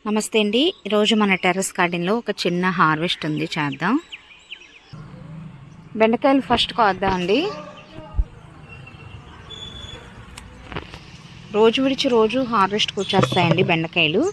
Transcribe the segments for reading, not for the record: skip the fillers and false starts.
నమస్తే అండి. ఈరోజు మన టెర్రస్ గార్డెన్లో ఒక చిన్న హార్వెస్ట్ ఉంది, చేద్దాం. బెండకాయలు ఫస్ట్ కోద్దాం అండి. రోజు విడిచి రోజు హార్వెస్ట్కి వచ్చేస్తాయండి బెండకాయలు.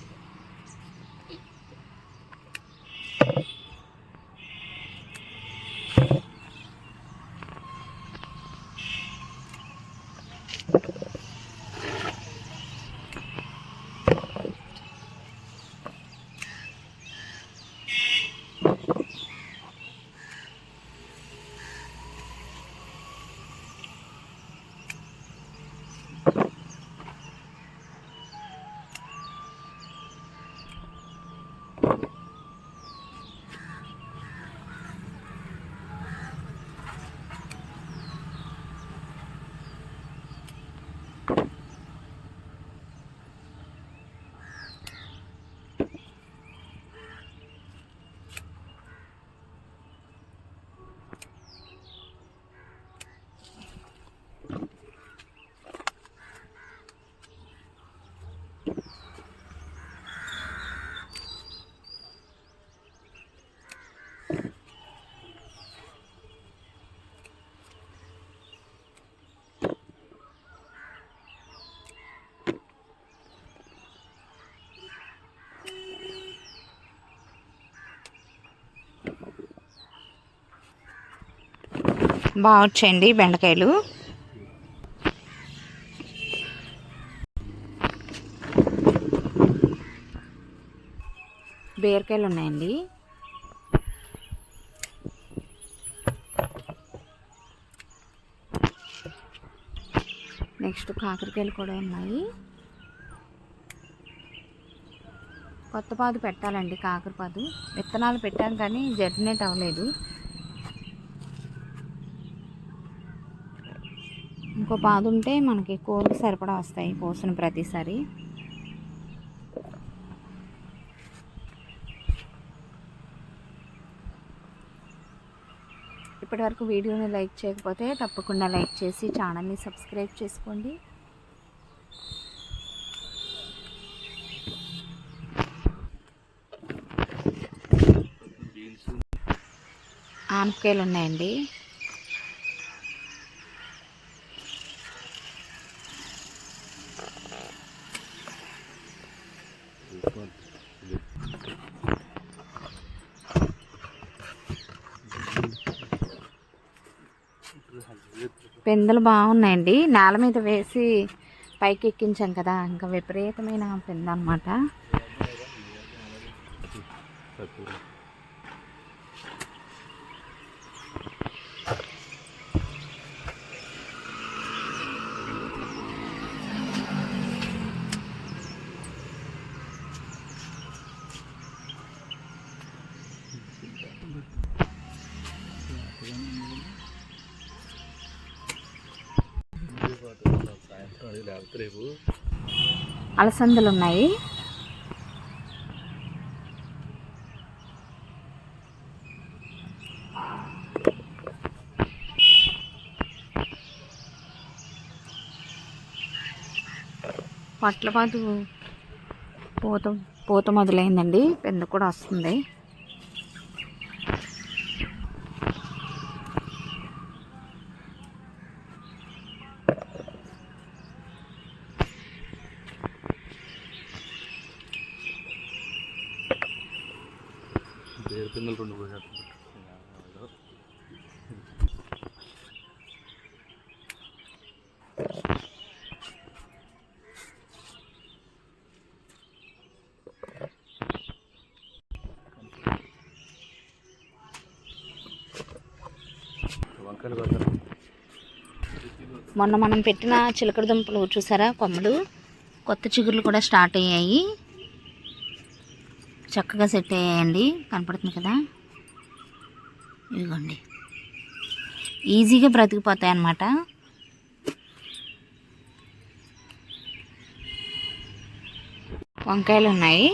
బాగా వచ్చాయండి బెండకాయలు. బీరకాయలు ఉన్నాయండి. నెక్స్ట్ కాకరకాయలు కూడా ఉన్నాయి. కొత్త పాదు పెట్టాలండి, కాకరపాదు విత్తనాలు పెట్టాం కానీ జర్మినేట్ అవ్వలేదు. ఇంకో పాదు ఉంటే మనకి కూరకు సరిపడా వస్తాయి కోసిన ప్రతిసారి. ఇప్పటివరకు వీడియోని లైక్ చేయకపోతే తప్పకుండా లైక్ చేసి ఛానల్ని సబ్స్క్రైబ్ చేసుకోండి. ఆనపకాయలు ఉన్నాయండి. పిందెలు బాగున్నాయండి. నేల మీద వేసి పైకి ఎక్కించాం కదా, ఇంకా విపరీతమైన పిందె అన్నమాట. అలసందలు ఉన్నాయి. పట్లపాదు పూత మొదలైందండి, పెంద కూడా వస్తుంది. మొన్న మనం పెట్టిన చిలకడ దుంపలు చూసారా, కొమ్మలు కొత్త చిగుర్లు కూడా స్టార్ట్ అయ్యాయి. చక్కగా సెట్ అయ్యాయండి, కనపడుతుంది కదా. ఇదిగోండి, ఈజీగా బ్రతికిపోతాయి అన్నమాట. వంకాయలు ఉన్నాయి.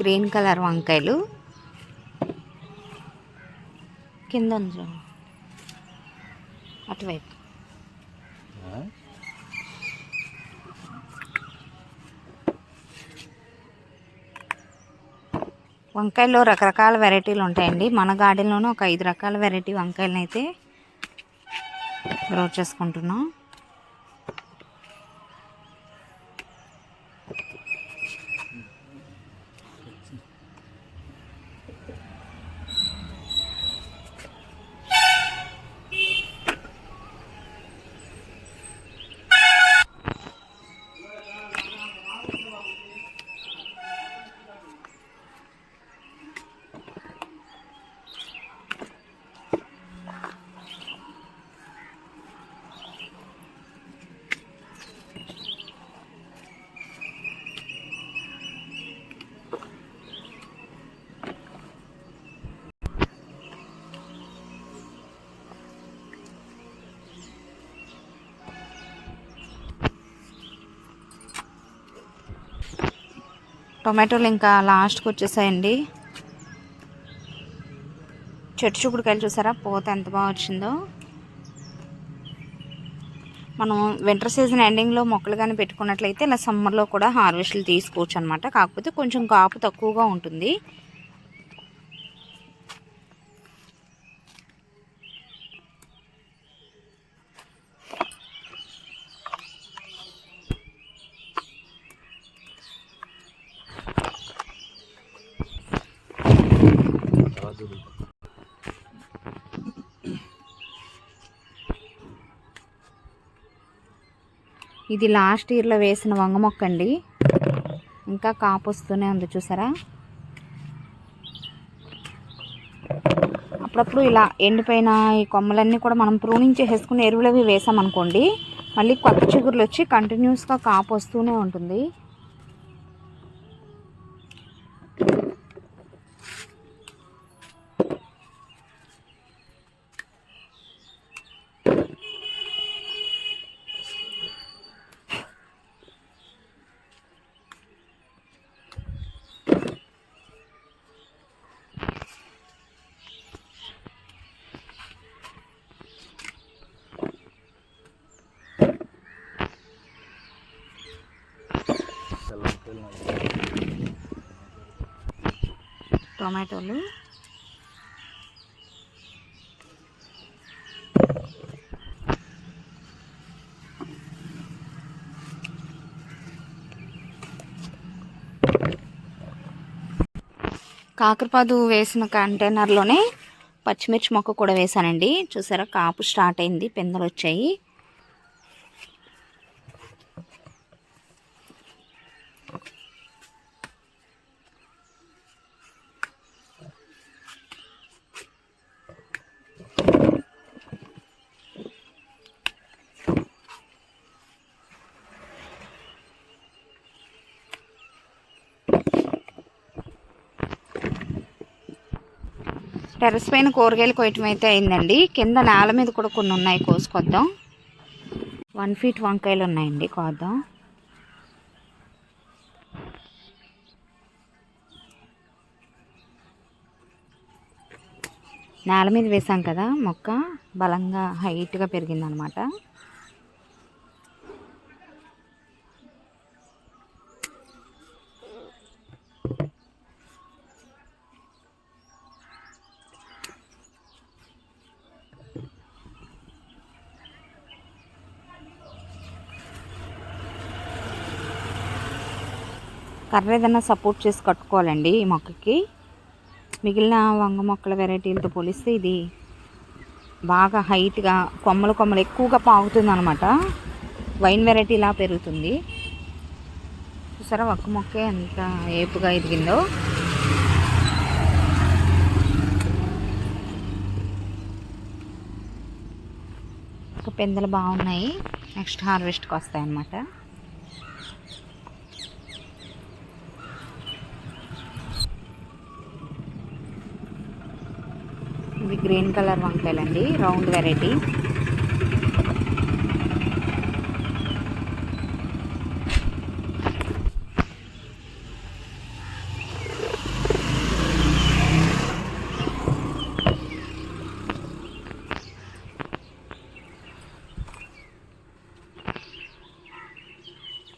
గ్రీన్ కలర్ వంకాయలు. కింద ఉంది అటువైపు. వంకాయల్లో రకరకాల వెరైటీలు ఉంటాయండి. మన గార్డెన్లోనే ఒక 5 రకాల వెరైటీ వంకాయలను అయితే గ్రో చేసుకుంటున్నాం. టొమాటోలు ఇంకా లాస్ట్కి వచ్చేసాయండి. చెట్టు చూపుడుకాయలు చూసారా పూత ఎంత బాగా వచ్చిందో. మనం వింటర్ సీజన్ ఎండింగ్లో మొక్కలు కానీ పెట్టుకున్నట్లయితే ఇలా సమ్మర్లో కూడా హార్వెస్ట్లు తీసుకోవచ్చు అనమాట. కాకపోతే కొంచెం కాపు తక్కువగా ఉంటుంది. ఇది లాస్ట్ ఇయర్లో వేసిన వంగ మొక్క అండి. ఇంకా కాపు వస్తూనే ఉంది చూసారా. అప్పుడప్పుడు ఇలా ఎండిపోయిన ఈ కొమ్మలన్నీ కూడా మనం ప్రూనింగ్ చేసేసుకుని ఎరువులవి వేసామనుకోండి, మళ్ళీ కొత్త చిగురులు వచ్చి కంటిన్యూస్గా కాపు వస్తూనే ఉంటుంది. టొమాటోలు కాకరపాదు వేసిన కంటైనర్లోనే పచ్చిమిర్చి మొక్క కూడా వేసానండి. చూసారా కాపు స్టార్ట్ అయింది, పిందెలు వచ్చాయి. టెర్రస్ పైన కూరగాయలు కోయటం అయితే అయిందండి. కింద నేల మీద కూడా కొన్ని ఉన్నాయి, కోసుకొద్దాం. 1 ఫీట్ వంకాయలు ఉన్నాయండి, కోద్దాం. నేల మీద వేసాం కదా, మొక్క బలంగా హైట్గా పెరిగిందనమాట. కర్ర ఏదైనా సపోర్ట్ చేసి కట్టుకోవాలండి ఈ మొక్కకి. మిగిలిన వంగ మొక్కల వెరైటీలతో పోలిస్తే ఇది బాగా హైట్గా కొమ్మలు ఎక్కువగా పాగుతుంది అనమాట. వైన్ వెరైటీలా పెరుగుతుంది. చూసారా ఒక్క మొక్కే ఎంత ఏపుగా ఎదిగిందో. ఒక పిందెలు బాగున్నాయి, నెక్స్ట్ హార్వెస్ట్కి వస్తాయి అన్నమాట. ఇది గ్రీన్ కలర్ వంకాయలండి, రౌండ్ వెరైటీ.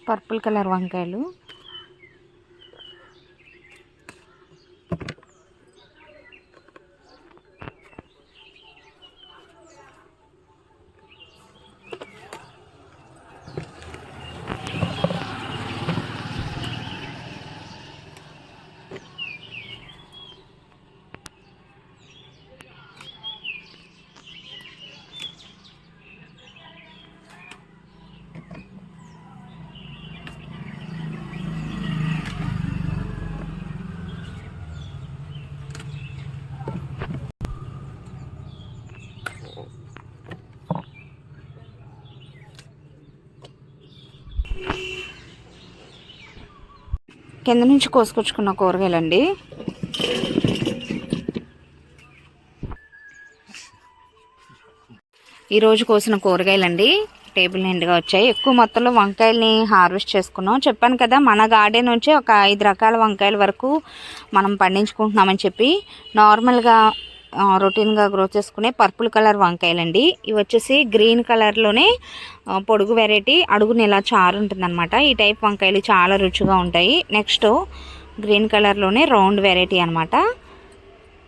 పర్పుల్ కలర్ వంకాయలు. కింద నుంచి కోసుకొచ్చుకున్న కూరగాయలండి. ఈరోజు కోసిన కూరగాయలండి టేబుల్ నిండుగా వచ్చాయి. ఎక్కువ మొత్తంలో వంకాయల్ని హార్వెస్ట్ చేసుకున్నాం. చెప్పాను కదా, మన గార్డెన్ నుంచి ఒక 5 రకాల వంకాయల వరకు మనం పండించుకుంటున్నామని చెప్పి. నార్మల్గా రొటీన్గా గ్రో చేసుకునే పర్పుల్ కలర్ వంకాయలండి. ఇవి వచ్చేసి గ్రీన్ కలర్లోనే పొడుగు వెరైటీ, అడుగున ఇలా చారు ఉంటుందన్నమాట. ఈ టైప్ వంకాయలు చాలా రుచిగా ఉంటాయి. నెక్స్ట్ గ్రీన్ కలర్లోనే రౌండ్ వెరైటీ అనమాట.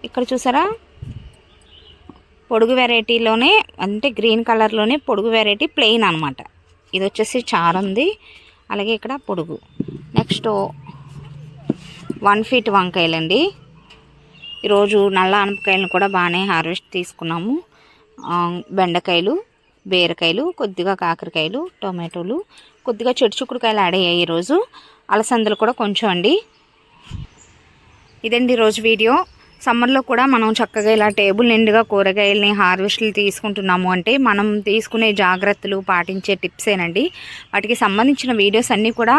ఇక్కడ చూసారా, పొడుగు వెరైటీలోనే అంటే గ్రీన్ కలర్లోనే పొడుగు వెరైటీ ప్లెయిన్ అనమాట. ఇది వచ్చేసి చారు ఉంది, అలాగే ఇక్కడ పొడుగు. నెక్స్ట్ 1 ఫీట్ వంకాయలండి. ఈరోజు నల్ల ఆనపకాయలను కూడా బాగానే హార్వెస్ట్ తీసుకున్నాము. బెండకాయలు, బీరకాయలు, కొద్దిగా కాకరకాయలు, టొమాటోలు, కొద్దిగా చిక్కుడుకాయలు యాడ్ అయ్యాయి ఈరోజు. అలసందలు కూడా కొంచెం అండి. ఇదండి ఈరోజు వీడియో. సమ్మర్లో కూడా మనం చక్కగా ఇలా టేబుల్ నిండుగా కూరగాయలని హార్వెస్ట్లు తీసుకుంటున్నాము అంటే మనం తీసుకునే జాగ్రత్తలు, పాటించే టిప్సేనండి. వాటికి సంబంధించిన వీడియోస్ అన్నీ కూడా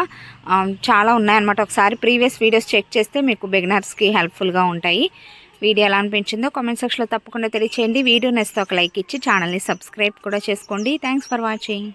చాలా ఉన్నాయన్నమాట. ఒకసారి ప్రీవియస్ వీడియోస్ చెక్ చేస్తే మీకు బిగినర్స్కి హెల్ప్ఫుల్గా ఉంటాయి. వీడియో ఎలా అనిపించిందో కామెంట్ సెక్షన్లో తప్పకుండా తెలియచేయండి. వీడియో నచ్చితే ఒక లైక్ ఇచ్చి ఛానల్ని సబ్స్క్రైబ్ కూడా చేసుకోండి. Thanks for watching.